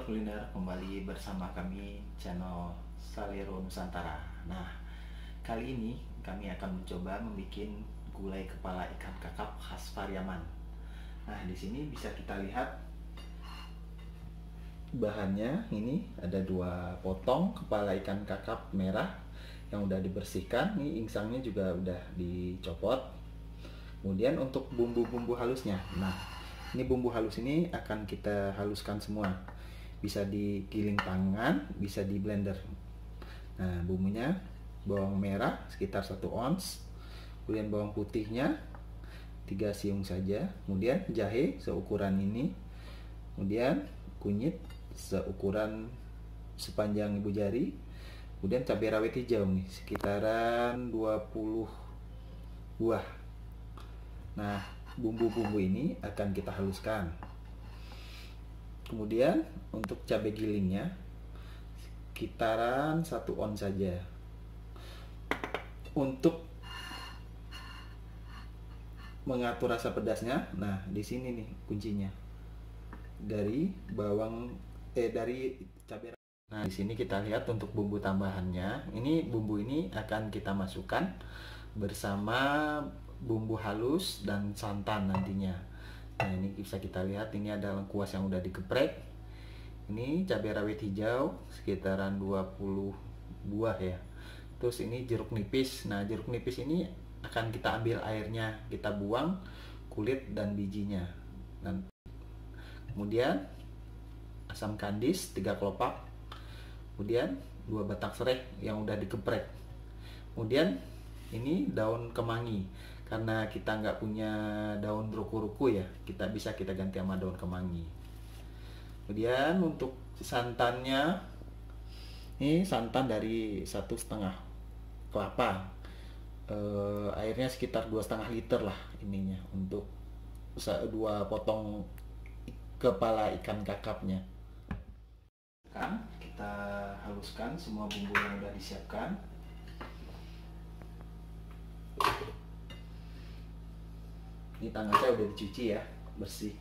kuliner kembali bersama kami channel Salero Nusantara. Nah, kali ini kami akan mencoba membuat gulai kepala ikan kakap khas Pariaman. Nah, di sini bisa kita lihat bahannya. Ini ada 2 potong kepala ikan kakap merah yang udah dibersihkan. Ini insangnya juga udah dicopot. Kemudian untuk bumbu-bumbu halusnya, nah ini bumbu halus ini akan kita haluskan semua. Bisa digiling tangan, bisa di blender. Nah, bumbunya bawang merah sekitar 1 ons, kemudian bawang putihnya 3 siung saja, kemudian jahe seukuran ini, kemudian kunyit seukuran sepanjang ibu jari, kemudian cabai rawit hijau nih sekitaran 20 buah. Nah, bumbu-bumbu ini akan kita haluskan. Kemudian untuk cabai gilingnya sekitaran 1 ons saja. Untuk mengatur rasa pedasnya, nah di sini nih kuncinya. Dari cabai. Nah, di sini kita lihat untuk bumbu tambahannya. Ini bumbu ini akan kita masukkan bersama bumbu halus dan santan nantinya. Nah, ini bisa kita lihat, ini ada lengkuas yang udah digeprek. Ini cabai rawit hijau sekitaran 20 buah ya. Terus ini jeruk nipis. Nah, jeruk nipis ini akan kita ambil airnya, kita buang kulit dan bijinya. Dan kemudian asam kandis 3 kelopak. Kemudian 2 batang serai yang udah digeprek. Kemudian ini daun kemangi. Karena kita nggak punya daun ruku-ruku ya, kita ganti sama daun kemangi. Kemudian untuk santannya, ini santan dari 1,5 kelapa. Airnya sekitar 2,5 liter lah ininya untuk 2 potong kepala ikan kakapnya. Kita haluskan semua bumbu yang udah disiapkan. Ini tangan saya udah dicuci ya, bersih.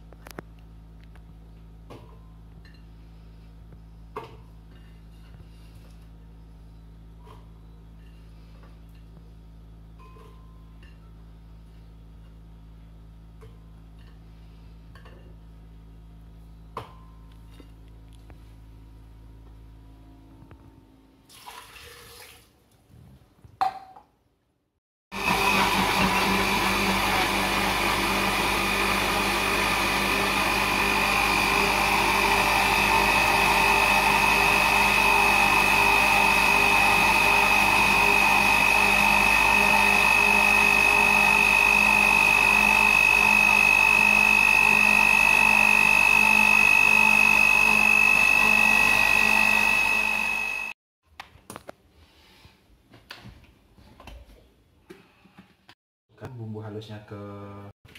Bumbu halusnya ke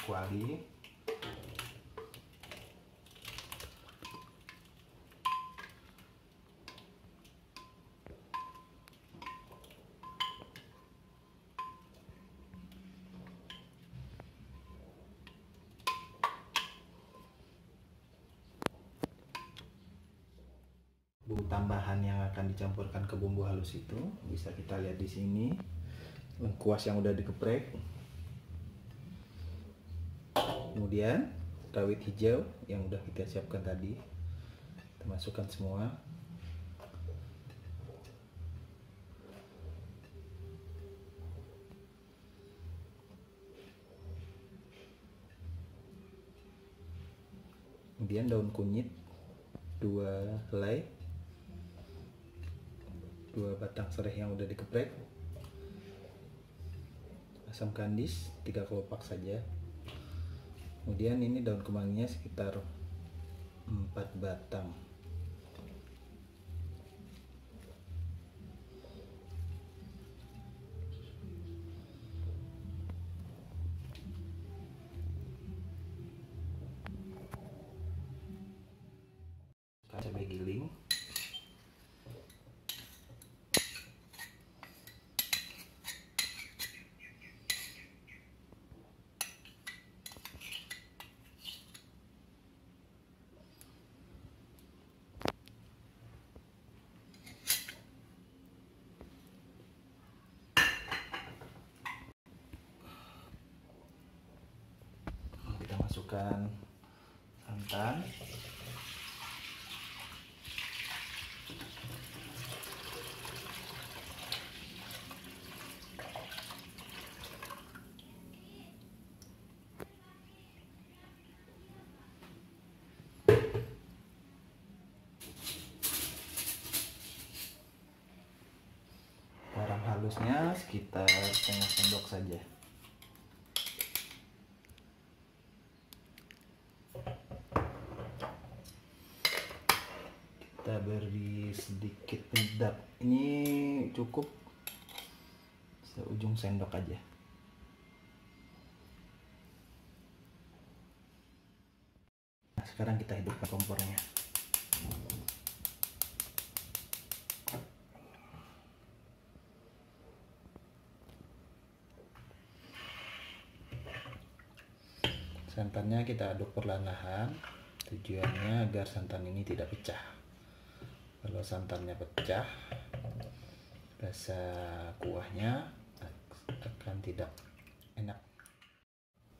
kuali. Bumbu tambahan yang akan dicampurkan ke bumbu halus itu bisa kita lihat di sini. Lengkuas yang udah digeprek. Kemudian rawit hijau yang udah kita siapkan tadi, kita masukkan semua. Kemudian daun kunyit 2 helai, 2 batang serai yang udah digeprek, asam kandis 3 kelopak saja. Kemudian ini daun kemanginya sekitar 4 batang. Cabai giling. masukkan santan. Garam halusnya sekitar setengah sendok saja. Kita beri sedikit penyedap, ini cukup seujung sendok aja. Nah, sekarang kita hidupkan kompornya. Santannya kita aduk perlahan-lahan, tujuannya agar santan ini tidak pecah. Kalau santannya pecah, rasa kuahnya akan tidak enak.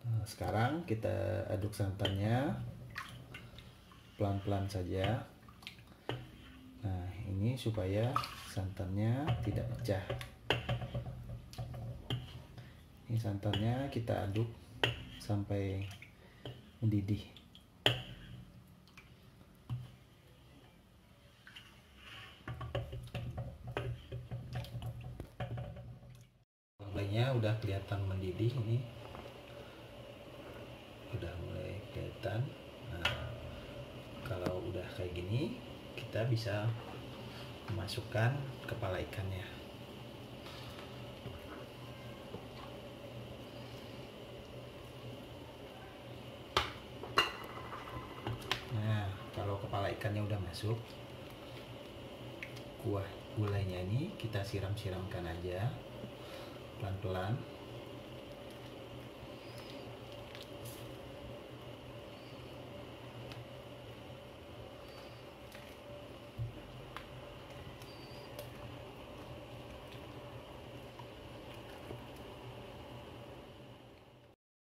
Nah, sekarang kita aduk santannya pelan-pelan saja. Nah, ini supaya santannya tidak pecah. Ini santannya kita aduk sampai mendidih. Mulainya udah kelihatan mendidih, ini udah mulai kelihatan. Nah, kalau udah kayak gini, kita bisa memasukkan kepala ikannya. Nah, kalau kepala ikannya udah masuk, kuah gulainya ini kita siram-siramkan aja pelan-pelan.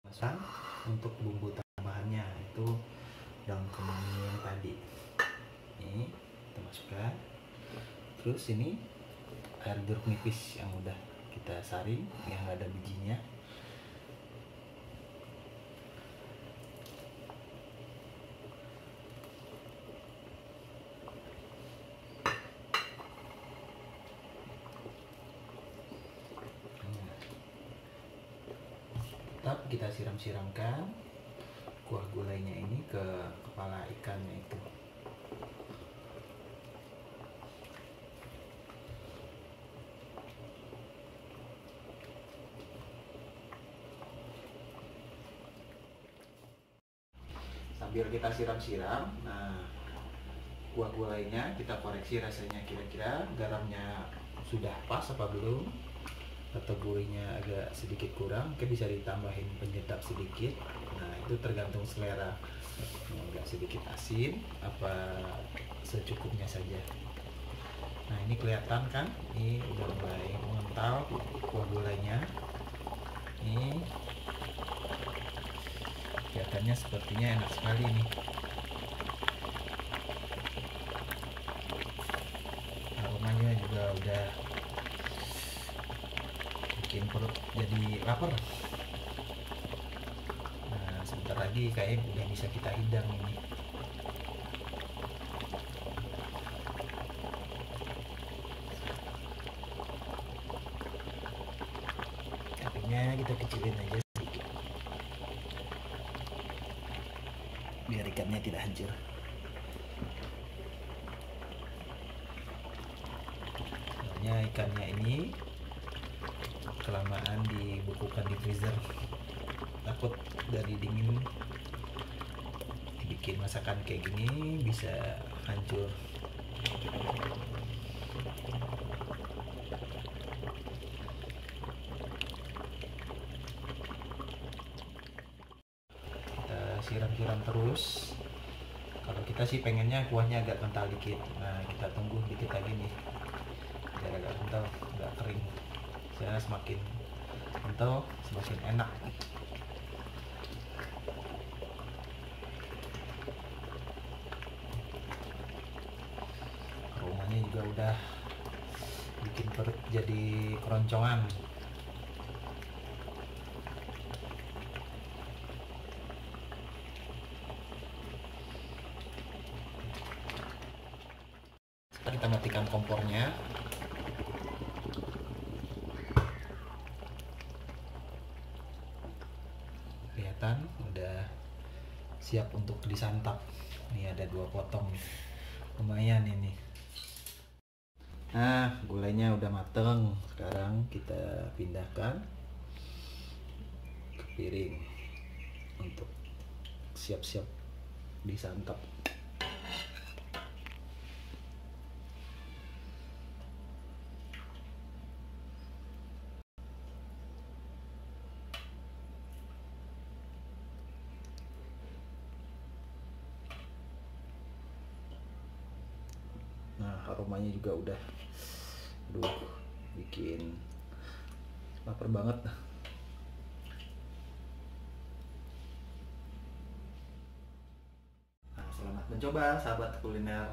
Masang untuk bumbu tambahannya itu daun kemangi yang tadi. Ini kita masukkan. Terus ini air jeruk nipis yang udah kita saring, yang ada bijinya. Tetap kita siram-siramkan kuah gulainya ini ke kepala ikannya itu. Sambil kita siram-siram, nah kuah gulainya kita koreksi rasanya, kira-kira garamnya sudah pas apa belum, atau gurihnya agak sedikit kurang, mungkin bisa ditambahin penyedap sedikit. Nah, itu tergantung selera, agak sedikit asin apa secukupnya saja. Nah, ini kelihatan kan, ini udah mulai mengental kuah gulainya. Ini kelihatannya sepertinya enak sekali nih. Aromanya juga udah bikin perut jadi lapar. Nah, sebentar lagi kayaknya udah bisa kita hidang ini. Apinya kita kecilin aja sedikit biar ikannya tidak hancur. Soalnya ikannya ini kelamaan dibekukan di freezer, takut dari dingin dibikin masakan kayak gini bisa hancur. Kita siram-siram terus. Kalau kita sih pengennya kuahnya agak kental dikit. Nah, kita tunggu dikit lagi nih biar agak kental, agak kering. Saya semakin kental semakin enak. juga udah bikin perut jadi keroncongan. Sekarang kita matikan kompornya. Kelihatan udah siap untuk disantap. Ini ada 2 potong, lumayan ini. Nah, gulainya udah mateng. Sekarang kita pindahkan ke piring untuk siap-siap disantap. Nah, aromanya juga udah bikin lapar banget. Nah, selamat mencoba sahabat kuliner.